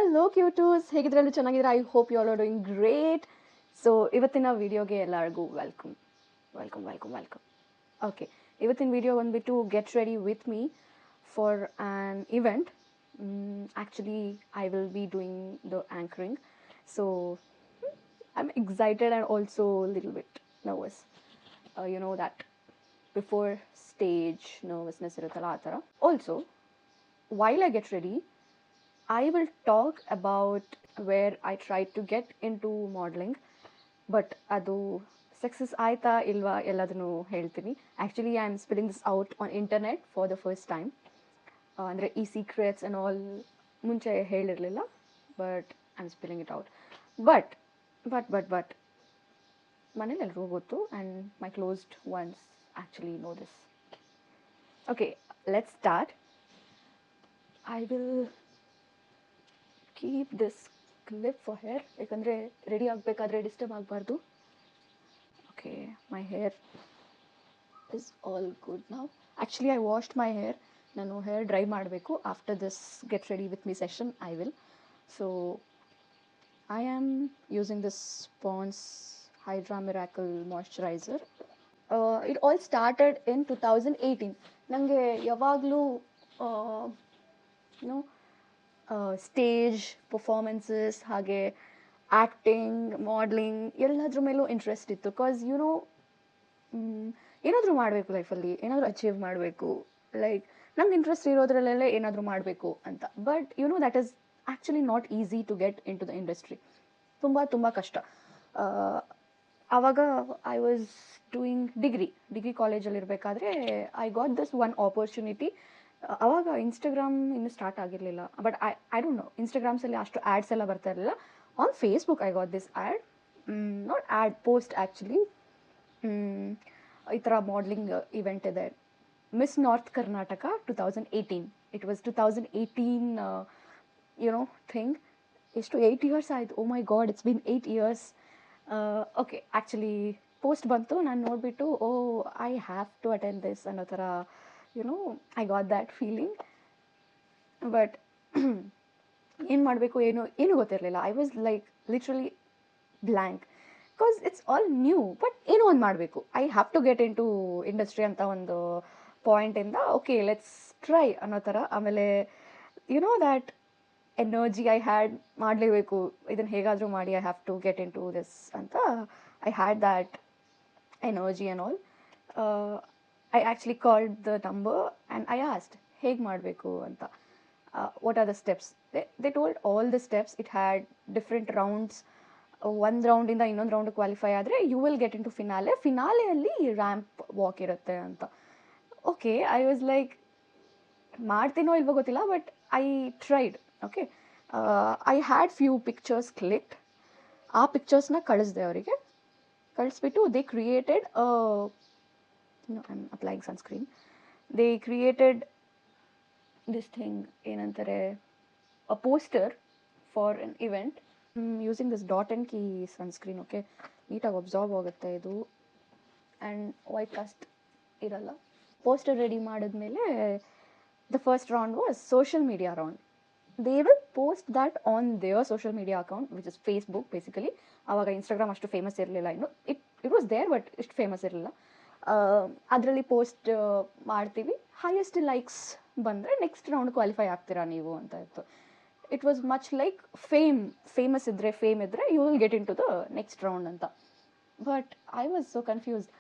Hello Q2s, ಹೇಗಿದ್ರಲ್ಲೂ ಚೆನ್ನಾಗಿದ್ರೆ I hope you all are doing great. So ಇವತ್ತಿನ ವಿಡಿಯೋಗೆ ಎಲ್ಲರಿಗೂ ವೆಲ್ಕಮ್. ಓಕೆ, ಇವತ್ತಿನ ವಿಡಿಯೋ ಬಂದ್ಬಿಟ್ಟು get ready with me for an event. Actually I will be doing the anchoring, so I am excited and also little bit nervous. You know that before stage nervousness ಇರುತ್ತಲ್ಲ ಆ ಥರ. Also while I get ready, I will talk about where I tried to get into modeling, but adu success aita ilva elladunu heltini. Actually I am spilling this out on internet for the first time. Andre ee secrets and all munche helirlilla, but I'm spilling it out. But manele elru gottu and my closed ones actually know this. Okay, let's start. I will keep this clip for hair ಯಾಕಂದರೆ ready ಆಗಬೇಕಾದ್ರೆ disturb ಆಗಬಾರ್ದು. Okay, my hair is all good now. Actually I washed my hair. ನಾನು hair dry ಮಾಡಬೇಕು after this get ready with me session. I will. So I am using this Pond's hydra miracle moisturiser. It all started in 2018. ನನಗೆ ಯಾವಾಗಲೂ stage performances ಹಾಗೆ acting, modelling ಎಲ್ಲದ್ರ ಮೇಲೂ interest ಇತ್ತು. Because ಏನಾದರೂ ಮಾಡಬೇಕು ಲೈಫಲ್ಲಿ, ಏನಾದರೂ ಅಚೀವ್ ಮಾಡಬೇಕು, ಲೈಕ್ ನಮ್ಗೆ ಇಂಟ್ರೆಸ್ಟ್ ಇರೋದ್ರಲ್ಲೆಲ್ಲ ಏನಾದರೂ ಮಾಡಬೇಕು ಅಂತ. But that is actually not easy to get into the industry. ತುಂಬ ಕಷ್ಟ. ಆವಾಗ ಐ ವಾಸ್ ಡೂಯಿಂಗ್ ಡಿಗ್ರಿ ಕಾಲೇಜಲ್ಲಿರಬೇಕಾದ್ರೆ I got this one opportunity. ಆವಾಗ ಇನ್ಸ್ಟಾಗ್ರಾಮ್ ಇನ್ನೂ ಸ್ಟಾರ್ಟ್ ಆಗಿರಲಿಲ್ಲ, ಬಟ್ ಐ ಡೋಂಟ್ ನೋ, ಇನ್ಸ್ಟಾಗ್ರಾಮ್ಸಲ್ಲಿ ಅಷ್ಟು ಆ್ಯಡ್ಸ್ ಎಲ್ಲ ಬರ್ತಾ ಇರಲಿಲ್ಲ. On Facebook I got this ad, not ad, post actually. ಈ ಥರ ಮಾಡಲಿಂಗ್ ಇವೆಂಟ್ ಇದೆ, miss north Karnataka 2018. It was 2018 thing. ಎಷ್ಟು 8 years ಆಯಿತು. Oh my god, it's been 8 years. Okay, actually post ಬಂತು, ನಾನು ನೋಡಿಬಿಟ್ಟು oh I have to attend this ಅನ್ನೋ ಥರ I got that feeling. But ಏನು ಮಾಡಬೇಕು ಏನು ಗೊತ್ತಿರಲಿಲ್ಲ. I was like literally blank, because it's all new. But ಏನೋ ಒಂದು ಮಾಡಬೇಕು, I have to get into industry ಅಂತ ಒಂದು ಪಾಯಿಂಟಿಂದ ಓಕೆ ಲೆಟ್ಸ್ ಟ್ರೈ ಅನ್ನೋ ಥರ. ಆಮೇಲೆ ದ್ಯಾಟ್ ಎನರ್ಜಿ ಐ ಹ್ಯಾಡ್, ಮಾಡಲೇಬೇಕು ಇದನ್ನು ಹೇಗಾದರೂ ಮಾಡಿ, I have to get into this ಅಂತ. I had that energy and all. I actually called the number and I asked, ಹೇಗೆ ಮಾಡಬೇಕು ಅಂತ, what are the steps. They told all the steps. It had different rounds. ಒಂದು ರೌಂಡಿಂದ ಇನ್ನೊಂದು round qualify ಆದರೆ you will get into ಫಿನಾಲೆಯಲ್ಲಿ ramp walk ಇರುತ್ತೆ ಅಂತ. ಓಕೆ, ಐ ವಾಸ್ ಲೈಕ್ ಮಾಡ್ತೀನೋ ಇಲ್ವೋ ಗೊತ್ತಿಲ್ಲ, but I tried. Okay, I had few pictures clicked. ಆ ಪಿಕ್ಚರ್ಸ್ನ ಕಳಿಸ್ದೆ ಅವರಿಗೆ. ಕಳಿಸ್ಬಿಟ್ಟು they created I'm applying sunscreen. They created this thing, ಏನಂತಾರೆ, a poster for an event. Using this Dot & Key sunscreen. Okay, ನೀಟಾಗಿ ಅಬ್ಸಾರ್ಬ್ ಆಗುತ್ತೆ ಇದು ಆ್ಯಂಡ್ ವೈಟ್ ಕಾಸ್ಟ್ ಇರಲ್ಲ. ಪೋಸ್ಟರ್ ರೆಡಿ ಮಾಡಿದ್ಮೇಲೆ the first round was social media round. They will post that on there social media account which is Facebook basically. ಆವಾಗ Instagram ಅಷ್ಟು famous ಇರಲಿಲ್ಲ ಇನ್ನು. It was there but ಇಷ್ಟು famous ಇರಲಿಲ್ಲ. ಅದರಲ್ಲಿ post ಮಾಡ್ತೀವಿ, ಹೈಯೆಸ್ಟ್ ಲೈಕ್ಸ್ ಬಂದರೆ ನೆಕ್ಸ್ಟ್ ರೌಂಡ್ ಕ್ವಾಲಿಫೈ ಆಗ್ತೀರಾ ನೀವು ಅಂತ ಇತ್ತು. It was much like fame ಇದ್ದರೆ you will get into the next round ಅಂತ. But I was so confused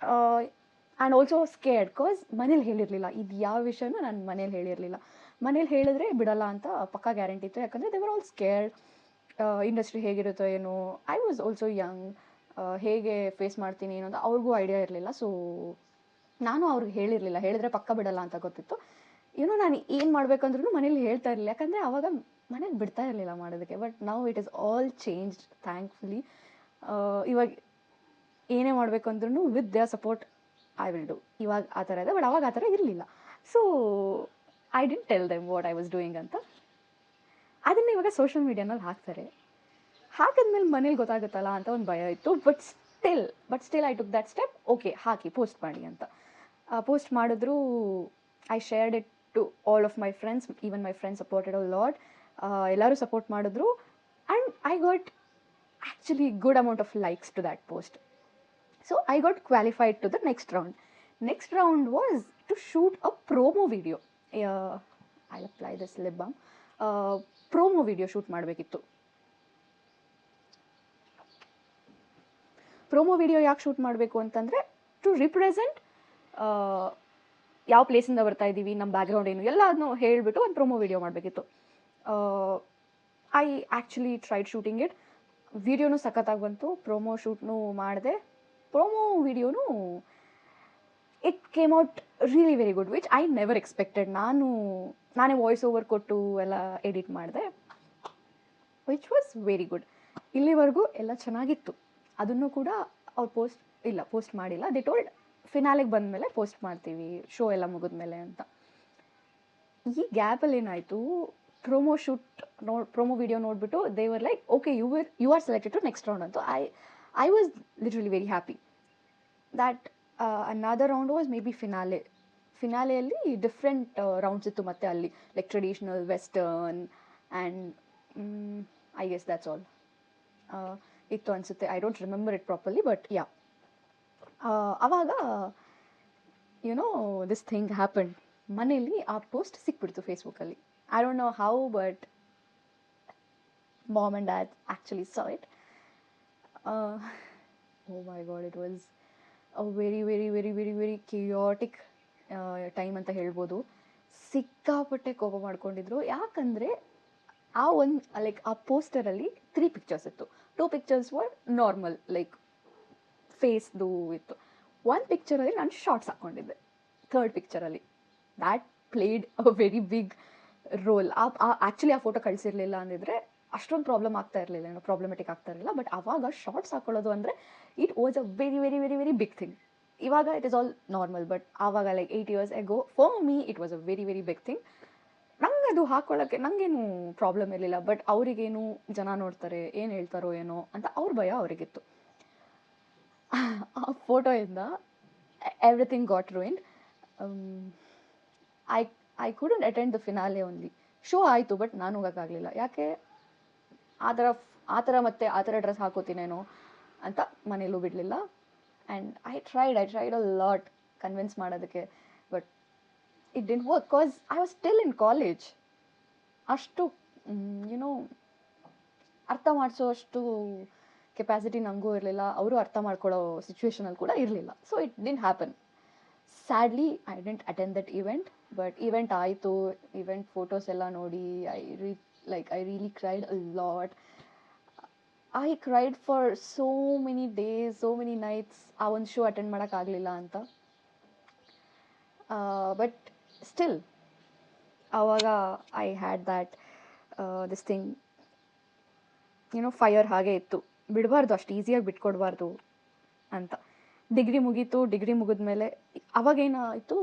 and also scared, because ಮನೇಲಿ ಹೇಳಿರಲಿಲ್ಲ ಇದು ಯಾವ ವಿಷಯನೂ. ನಾನು ಮನೇಲಿ ಹೇಳಿರಲಿಲ್ಲ. ಮನೇಲಿ ಹೇಳಿದ್ರೆ ಬಿಡಲ್ಲ ಅಂತ ಪಕ್ಕಾ ಗ್ಯಾರಂಟಿ ಇತ್ತು, ಯಾಕಂದರೆ they were all scared. Industry ಹೇಗಿರುತ್ತೋ ಏನೋ. ಐ ವಾಸ್ ಆಲ್ಸೋ ಯಂಗ್, ಹೇಗೆ ಫೇಸ್ ಮಾಡ್ತೀನಿ ಅನ್ನೋದು ಅವ್ರಿಗೂ ಐಡಿಯಾ ಇರಲಿಲ್ಲ. ಸೊ ನಾನು ಅವ್ರಿಗೆ ಹೇಳಿರಲಿಲ್ಲ, ಹೇಳಿದ್ರೆ ಪಕ್ಕ ಬಿಡಲ್ಲ ಅಂತ ಗೊತ್ತಿತ್ತು. ನಾನು ಏನು ಮಾಡಬೇಕಂದ್ರೂ ಮನೇಲಿ ಹೇಳ್ತಾ ಇರಲಿಲ್ಲ, ಯಾಕಂದರೆ ಆವಾಗ ಮನೇಲಿ ಬಿಡ್ತಾ ಇರಲಿಲ್ಲ ಮಾಡೋದಕ್ಕೆ. But now it is all changed thankfully. ಇವಾಗ ಏನೇ ಮಾಡಬೇಕು ಅಂದ್ರೂ with their support I will do. ಇವಾಗ ಆ ಥರ ಇದೆ, ಬಟ್ ಅವಾಗ ಆ ಥರ ಇರಲಿಲ್ಲ. So I didn't tell them what I was doing ಅಂತ. ಅದನ್ನು ಇವಾಗ ಸೋಷಿಯಲ್ ಮೀಡಿಯಾನಲ್ಲಿ ಹಾಕಿದ್ಮೇಲೆ ಮನೇಲಿ ಗೊತ್ತಾಗುತ್ತಲ್ಲ ಅಂತ ಒಂದು ಭಯ ಇತ್ತು. But still I took that step. Okay, ಹಾಕಿ ಪೋಸ್ಟ್ ಮಾಡಿ ಅಂತ. ಪೋಸ್ಟ್ ಮಾಡಿದ್ರು. I shared it to all of my friends. Even my friends supported a lot. ಎಲ್ಲರೂ ಸಪೋರ್ಟ್ ಮಾಡಿದ್ರು and I got actually good amount of likes to that post. So I got qualified to the next round. Next round was to shoot a promo video. I'll apply this lip balm. Promo video shoot ಮಾಡಬೇಕಿತ್ತು. Promo video ಯಾಕೆ shoot ಮಾಡಬೇಕು ಅಂತಂದರೆ to represent ಯಾವ ಪ್ಲೇಸಿಂದ ಬರ್ತಾ ಇದ್ದೀವಿ, ನಮ್ಮ background ಏನು ಎಲ್ಲ ಅದನ್ನು ಹೇಳಿಬಿಟ್ಟು ಒಂದು ಪ್ರೋಮೋ ವಿಡಿಯೋ ಮಾಡಬೇಕಿತ್ತು. I actually tried shooting it. ವಿಡಿಯೋನು ಸಖತ್ತಾಗಿ ಬಂತು, ಪ್ರೋಮೋ ಶೂಟ್ನು ಮಾಡಿದೆ. ಪ್ರೋಮೋ ವಿಡಿಯೋನು it came out really very good, which I never expected. ನಾನೇ ವಾಯ್ಸ್ ಓವರ್ ಕೊಟ್ಟು ಎಲ್ಲ ಎಡಿಟ್ ಮಾಡಿದೆ, ವಿಚ್ ವಾಸ್ ವೆರಿ ಗುಡ್. ಇಲ್ಲಿವರೆಗೂ ಎಲ್ಲ ಚೆನ್ನಾಗಿತ್ತು. ಅದನ್ನು ಕೂಡ ಅವ್ರು ಪೋಸ್ಟ್ ಮಾಡಿಲ್ಲ. ದೇ ಟೋಲ್ಡ್ ಫಿನಾಲೆಗೆ ಬಂದಮೇಲೆ ಪೋಸ್ಟ್ ಮಾಡ್ತೀವಿ, ಶೋ ಎಲ್ಲ ಮುಗಿದ್ಮೇಲೆ ಅಂತ. ಈ ಗ್ಯಾಪಲ್ಲಿ ಏನಾಯಿತು, ಪ್ರೋಮೋ ವಿಡಿಯೋ ನೋಡಿಬಿಟ್ಟು they were like okay you are selected to next round ಅಂತ. I was literally very happy that another round was maybe ಫಿನಾಲೆಯಲ್ಲಿ ಡಿಫ್ರೆಂಟ್ ರೌಂಡ್ಸ್ ಇತ್ತು ಮತ್ತೆ ಅಲ್ಲಿ, like traditional, western and I guess that's all ಇತ್ತು ಅನಿಸುತ್ತೆ. I don't remember it properly, but yeah. ಆವಾಗ you know this thing happen. ಮನೇಲಿ ಆ post ಸಿಕ್ಬಿಡ್ತು ಫೇಸ್ಬುಕ್ಕಲ್ಲಿ. I don't know how, but ma'am and dad actually saw it. Oh my god, it was a very very very very very chaotic time ಅಂತ ಹೇಳ್ಬೋದು. ಸಿಕ್ಕಾಪಟ್ಟೆ ಕೋಪ ಮಾಡ್ಕೊಂಡಿದ್ರು. ಯಾಕಂದರೆ ಆ ಪೋಸ್ಟರಲ್ಲಿ 3 ಪಿಕ್ಚರ್ಸ್ ಇತ್ತು. 2 ಪಿಕ್ಚರ್ಸ್ ವರ್ ನಾರ್ಮಲ್ ಲೈಕ್ ಫೇಸ್ದು ಇತ್ತು. 1 ಪಿಕ್ಚರಲ್ಲಿ ನಾನು ಶಾರ್ಟ್ಸ್ ಹಾಕ್ಕೊಂಡಿದ್ದೆ. 3rd ಪಿಕ್ಚರಲ್ಲಿ that played a very big role. Actually ಆ ಫೋಟೋ ಕಳಿಸಿರಲಿಲ್ಲ ಅಂದಿದ್ರೆ ಅಷ್ಟೊಂದು ಪ್ರಾಬ್ಲಮೆಟಿಕ್ ಆಗ್ತಾ ಇರಲಿಲ್ಲ. ಬಟ್ ಆವಾಗ ಶಾರ್ಟ್ಸ್ ಹಾಕೊಳ್ಳೋದು ಅಂದರೆ it was a very very very very big thing. ಇವಾಗ it is all normal, but ಆವಾಗ like 8 years ago for me it was a very very big thing. ನಂಗೆ ಅದು ಹಾಕೊಳ್ಳೋಕ್ಕೆ ನನಗೇನು ಪ್ರಾಬ್ಲಮ್ ಇರಲಿಲ್ಲ, ಬಟ್ ಅವರಿಗೇನು ಜನ ನೋಡ್ತಾರೆ, ಏನು ಹೇಳ್ತಾರೋ ಏನೋ ಅಂತ ಅವ್ರ ಭಯ ಅವರಿಗಿತ್ತು. ಆ ಫೋಟೋಯಿಂದ everything got ruined. I couldn't attend the finale only. Show ಆಯಿತು, ಬಟ್ ನಾನು ಹೋಗೋಕ್ಕಾಗಲಿಲ್ಲ. ಯಾಕೆ ಆ ಥರ ಮತ್ತೆ ಆ ಥರ ಡ್ರೆಸ್ ಹಾಕೋತೀನೇನೋ ಅಂತ ಮನೇಲೂ ಬಿಡಲಿಲ್ಲ. And I tried a lot convince ಮಾಡೋದಕ್ಕೆ, but it didn't work because I was still in college. ಅಷ್ಟು ಯುನೋ ಅರ್ಥ ಮಾಡಿಸೋ ಅಷ್ಟು ಕೆಪಾಸಿಟಿ ನನಗೂ ಇರಲಿಲ್ಲ, ಅವರು ಅರ್ಥ ಮಾಡ್ಕೊಳ್ಳೋ ಸಿಚುವೇಶನಲ್ಲಿ ಕೂಡ ಇರಲಿಲ್ಲ. So it didn't happen. Sadly I didn't attend that event. But event ಆಯಿತು. ಈವೆಂಟ್ ಫೋಟೋಸ್ ಎಲ್ಲ ನೋಡಿ I really cried a lot. I cried for so many days, so many nights. ಆ ಒಂದು ಶೋ ಅಟೆಂಡ್ ಮಾಡೋಕ್ಕಾಗಲಿಲ್ಲ ಅಂತ. ಬಟ್ ಸ್ಟಿಲ್ ಆವಾಗ I had that this thing, YONO fire ಹಾಗೆ ಇತ್ತು, ಬಿಡಬಾರ್ದು, ಅಷ್ಟು ಈಸಿಯಾಗಿ ಬಿಟ್ಕೊಡ್ಬಾರ್ದು ಅಂತ. ಡಿಗ್ರಿ ಮುಗೀತು. ಡಿಗ್ರಿ ಮುಗಿದ್ಮೇಲೆ ಅವಾಗೇನಾಯಿತು,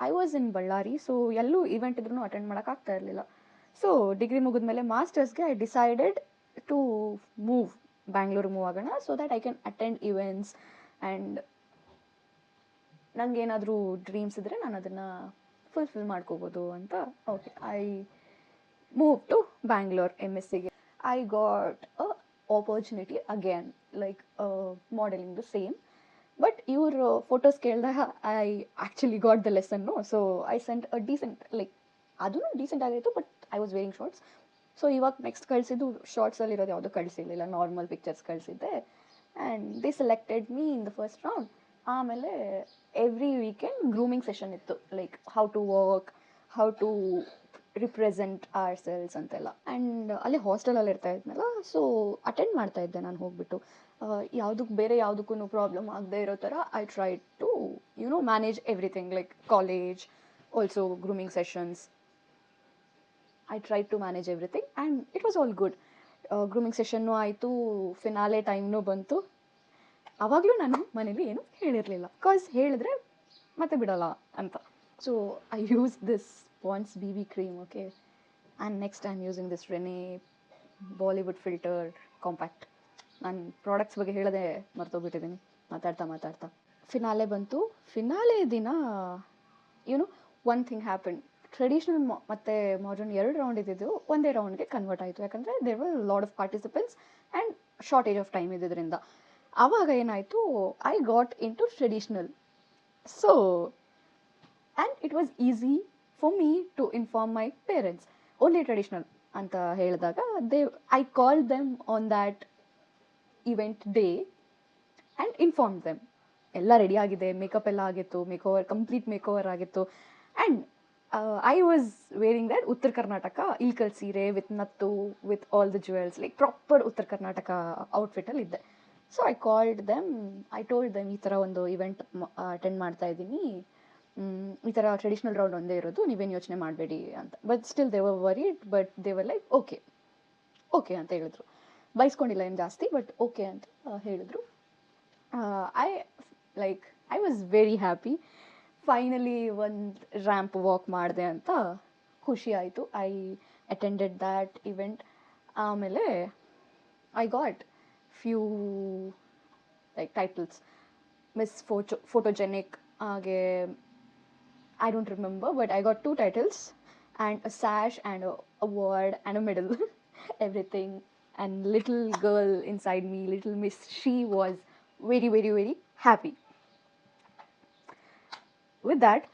I was in Ballari. So ಎಲ್ಲೂ ಈವೆಂಟ್ ಇದ್ರೂ ಅಟೆಂಡ್ ಮಾಡೋಕ್ಕಾಗ್ತಾ ಇರಲಿಲ್ಲ. ಸೊ ಡಿಗ್ರಿ ಮುಗಿದ್ಮೇಲೆ ಮಾಸ್ಟರ್ಸ್ಗೆ ಐ ಡಿಸೈಡೆಡ್ ಟು ಬ್ಯಾಂಗ್ಳೂರಿಗೆ ಮೂವ್ ಆಗೋಣ, so that I can attend events and ನನಗೇನಾದರೂ ಡ್ರೀಮ್ಸ್ ಇದ್ದರೆ ನಾನು ಅದನ್ನು ಫುಲ್ಫಿಲ್ ಮಾಡ್ಕೋಬೋದು ಅಂತ. Okay, I move to Bangalore MScಗೆ. I got a opportunity again, like modelling the same. But ಇವರು ಫೋಟೋಸ್ ಕೇಳಿದಾಗ I actually got the lesson. So I sent a decent, like ಅದೂ ಡೀಸೆಂಟ್ ಆಗಿತ್ತು, but I was wearing shorts. So ಇವಾಗ next ಕಳಿಸಿದ್ದು ಶಾರ್ಟ್ಸಲ್ಲಿರೋದು ಯಾವುದೂ ಕಳಿಸಿರಲಿಲ್ಲ, ನಾರ್ಮಲ್ ಪಿಕ್ಚರ್ಸ್ ಕಳಿಸಿದ್ದೆ. And they selected me in the first round. ಆಮೇಲೆ ಎವ್ರಿ ವೀಕೆಂಡ್ ಗ್ರೂಮಿಂಗ್ ಸೆಷನ್ ಇತ್ತು, like how to work, how to represent our selves ಅಂತೆಲ್ಲ. ಆ್ಯಂಡ್ ಅಲ್ಲಿ ಹಾಸ್ಟೆಲಲ್ಲಿ ಇರ್ತಾ ಇದ್ನಲ್ಲ, ಸೊ ಅಟೆಂಡ್ ಮಾಡ್ತಾ ಇದ್ದೆ ನಾನು ಹೋಗ್ಬಿಟ್ಟು. ಬೇರೆ ಯಾವುದಕ್ಕೂ ಪ್ರಾಬ್ಲಮ್ ಆಗದೆ ಇರೋ ಥರ I try to manage everything, like college, also grooming sessions. I try to manage everything and it was all good. Grooming ಸೆಷನ್ನು ಆಯಿತು, ಫಿನಾಲೆ ಟೈಮ್ನೂ ಬಂತು. ಆವಾಗಲೂ ನಾನು ಮನೇಲಿ ಏನು ಹೇಳಿರಲಿಲ್ಲ, ಬಿಕಾಸ್ ಹೇಳಿದ್ರೆ ಮತ್ತೆ ಬಿಡೋಲ್ಲ ಅಂತ. So I use this Pond's BB cream, okay, and next I am using this Renee Bollywood filter compact. ನಾನು ಪ್ರಾಡಕ್ಟ್ಸ್ ಬಗ್ಗೆ ಹೇಳೋದೇ ಮರ್ತೋಗ್ಬಿಟ್ಟಿದ್ದೀನಿ ಮಾತಾಡ್ತಾ. ಫಿನಾಲೆ ಬಂತು. ಫಿನಾಲೆ ದಿನ ಒನ್ ಥಿಂಗ್ ಹ್ಯಾಪನ್. ಟ್ರೆಡಿಷ್ನಲ್ ಮತ್ತು ಮಾಡರ್ನ್ 2 ರೌಂಡ್ ಇದ್ದಿದ್ದು ಒಂದೇ ರೌಂಡ್ಗೆ ಕನ್ವರ್ಟ್ ಆಯಿತು. ಯಾಕಂದರೆ there were lot of participants and shortage of time ಇದ್ದಿದ್ದರಿಂದ. ಆವಾಗ ಏನಾಯಿತು, I got in to traditional. So and it was easy for me to inform my parents. Only traditional ಅಂತ ಹೇಳಿದಾಗ I called them on that event day and inform them. ಎಲ್ಲ ready ಆಗಿದೆ, makeup ಎಲ್ಲ ಆಗಿತ್ತು, complete makeover ಆಗಿತ್ತು. And I was wearing that Uttara Karnataka Ilkal seere with nattu with all the jewels, like proper Uttara Karnataka ಔಟ್ಫಿಟ್ಟಲ್ಲಿ ಇದ್ದೆ. So I called them, I told them ಈ ಥರ ಒಂದು ಇವೆಂಟ್ ಅಟೆಂಡ್ ಮಾಡ್ತಾ ಇದ್ದೀನಿ, ಈ ಥರ ಟ್ರೆಡಿಷ್ನಲ್ ರೌಂಡ್ ಒಂದೇ ಇರೋದು, ನೀವೇನು ಯೋಚನೆ ಮಾಡಬೇಡಿ ಅಂತ. But still they were worried, but they were like okay ಅಂತ ಹೇಳಿದ್ರು. ಬೈಸ್ಕೊಂಡಿಲ್ಲ ಏನು ಜಾಸ್ತಿ, ಬಟ್ ಓಕೆ ಅಂತ ಹೇಳಿದ್ರು. I was very happy. Finally ಒಂದು ರ್ಯಾಂಪ್ ವಾಕ್ ಮಾಡಿದೆ ಅಂತ ಖುಷಿ ಆಯಿತು. I attended that event. ಆಮೇಲೆ I got few like titles, miss photogenic, ಹಾಗೆ I don't remember, but I got 2 titles and a sash and a award and a medal. Everything. And little girl inside me, little miss, she was very, very, very happy. With that,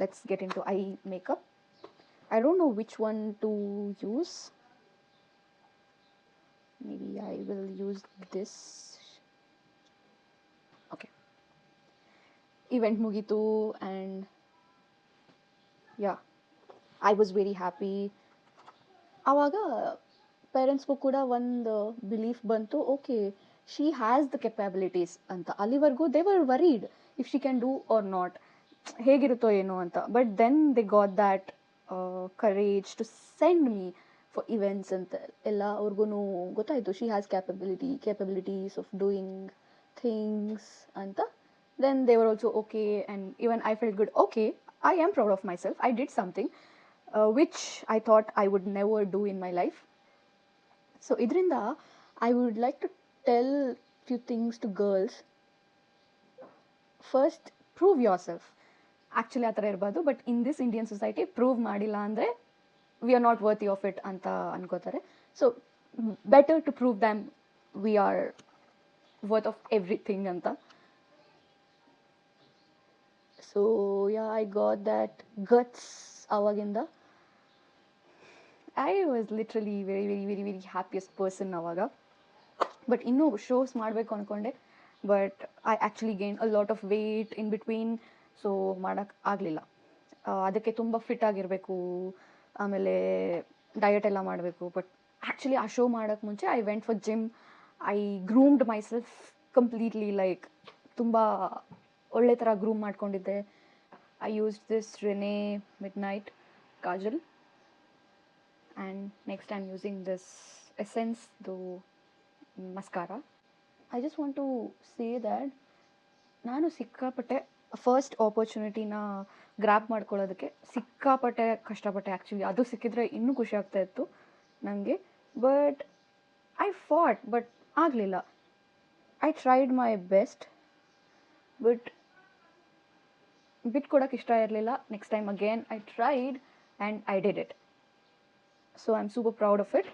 let's get into eye makeup. I don't know which one to use. Maybe I will use this. Okay. Event mugitu and yeah, I was very happy. ಆವಾಗ ಪೇರೆಂಟ್ಸ್ಗೂ ಕೂಡ ಒಂದು belief ಬಂತು, okay she has the capabilities ಅಂತ. ಅಲ್ಲಿವರೆಗೂ they were worried if she can do or not, ಹೇಗಿರುತ್ತೋ ಏನೋ ಅಂತ. But then they got that courage to send me for events ಅಂತ ಎಲ್ಲ. ಅವ್ರಿಗೂ ಗೊತ್ತಾಯಿತು she has capabilities of doing things ಅಂತ. Then they were also okay, and even I felt good. Okay, I am proud of myself. I did something which I thought I would never do in my life. So idrinda I would like to tell few things to girls. First, prove yourself. Actually ಆತರ ಇರಬಾರ್ದು, but in this Indian society prove ಮಾಡಿಲ್ಲ ಅಂದರೆ we are not worthy of it ಅಂತ ಅನ್ಕೋತಾರೆ. So better to prove them we are worth of everything ಅಂತ. So yeah, I got that guts avaginda. I was literally very, very, very, very happiest person avaga. But innu shows ಮಾಡಬೇಕು ಅನ್ಕೊಂಡೆ, but I actually gain a lot of wait in between. So ಮಾಡೋಕ್ಕೆ ಆಗಲಿಲ್ಲ. ಅದಕ್ಕೆ ತುಂಬ fit ಆಗಿರಬೇಕು, ಆಮೇಲೆ diet ಎಲ್ಲ ಮಾಡಬೇಕು. ಬಟ್ ಆ್ಯಕ್ಚುಲಿ ಆ ಶೋ ಮಾಡೋಕ್ಕೆ ಮುಂಚೆ I went for gym. I groomed myself completely, like ತುಂಬ ಒಳ್ಳೆ ಥರ ಗ್ರೂಮ್ ಮಾಡ್ಕೊಂಡಿದ್ದೆ. I used this Renee midnight kajal, and next I am using this ಎಸೆನ್ಸ್ದು mascara. I just want to say that ನಾನು ಸಿಕ್ಕಾಪಟ್ಟೆ ಫಸ್ಟ್ ಆಪರ್ಚುನಿಟಿನ ಗ್ರ್ಯಾಬ್ ಮಾಡ್ಕೊಳ್ಳೋದಕ್ಕೆ ಸಿಕ್ಕಾಪಟ್ಟೆ ಕಷ್ಟಪಟ್ಟೆ. ಆ್ಯಕ್ಚುಲಿ ಅದು ಸಿಕ್ಕಿದ್ರೆ ಇನ್ನೂ ಖುಷಿ ಆಗ್ತಾ ಇತ್ತು ನನಗೆ. ಬಟ್ ಐ ಫಾಟ್, ಬಟ್ ಆಗಲಿಲ್ಲ. I tried my best, but ಬಿಟ್ಕೊಡೋಕೆ ಇಷ್ಟ ಇರಲಿಲ್ಲ. Next time again I tried and I did it. So I am super proud of it.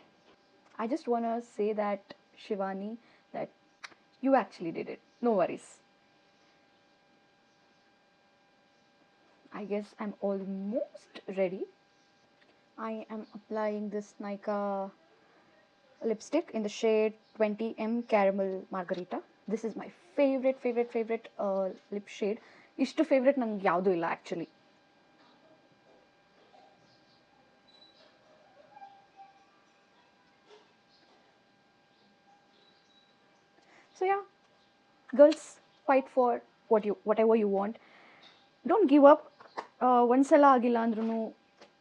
I just want to say that Shivani, that you actually did it. No worries. I guess I'm almost ready. I am applying this Nykaa lipstick in the shade 20M Caramel Margarita. This is my favorite lip shade. Ishtu favorite nange yaudu illa actually. So yeah, girls, fight for whatever you want. Don't give up. ಒಂದ್ಸಲ ಆಗಿಲ್ಲ ಅಂದ್ರೂ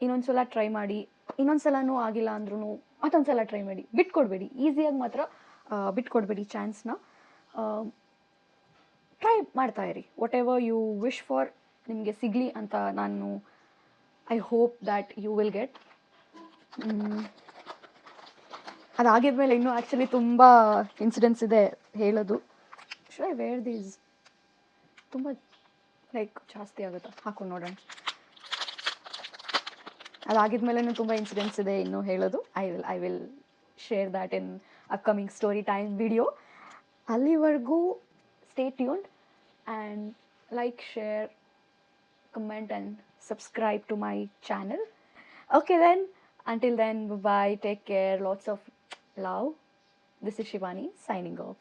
ಇನ್ನೊಂದ್ಸಲ try ಮಾಡಿ, ಇನ್ನೊಂದ್ಸಲನೂ ಆಗಿಲ್ಲ ಅಂದ್ರೂ ಮತ್ತೊಂದ್ಸಲ try ಮಾಡಿ. ಬಿಟ್ಕೊಡ್ಬೇಡಿ, ಈಸಿಯಾಗಿ ಮಾತ್ರ ಬಿಟ್ಕೊಡ್ಬೇಡಿ ಚಾನ್ಸ್ನ. ಟ್ರೈ ಮಾಡ್ತಾ ಇರಿ. Whatever you wish for ನಿಮಗೆ ಸಿಗಲಿ ಅಂತ ನಾನು I hope that you will get. ಅದಾಗಿದ್ಮೇಲೆ ಇನ್ನೂ ಆ್ಯಕ್ಚುಲಿ ತುಂಬ ಇನ್ಸಿಡೆಂಟ್ಸ್ ಇದೆ ಹೇಳೋದು. Should I wear these? ತುಂಬ ಲೈಕ್ ಜಾಸ್ತಿ ಆಗುತ್ತಾ? ಹಾಕೊಂಡು ನೋಡೋಣ. ಅದಾಗಿದ್ಮೇಲೆ ತುಂಬ ಇನ್ಸಿಡೆಂಟ್ಸ್ ಇದೆ ಇನ್ನೂ ಹೇಳೋದು. I will share that in upcoming story time video. ಅಲ್ಲಿವರೆಗೂ stay tuned and like, share, comment and subscribe to my channel. Okay then, until then, bye bye, take care, lots of love. This is Shivani signing off.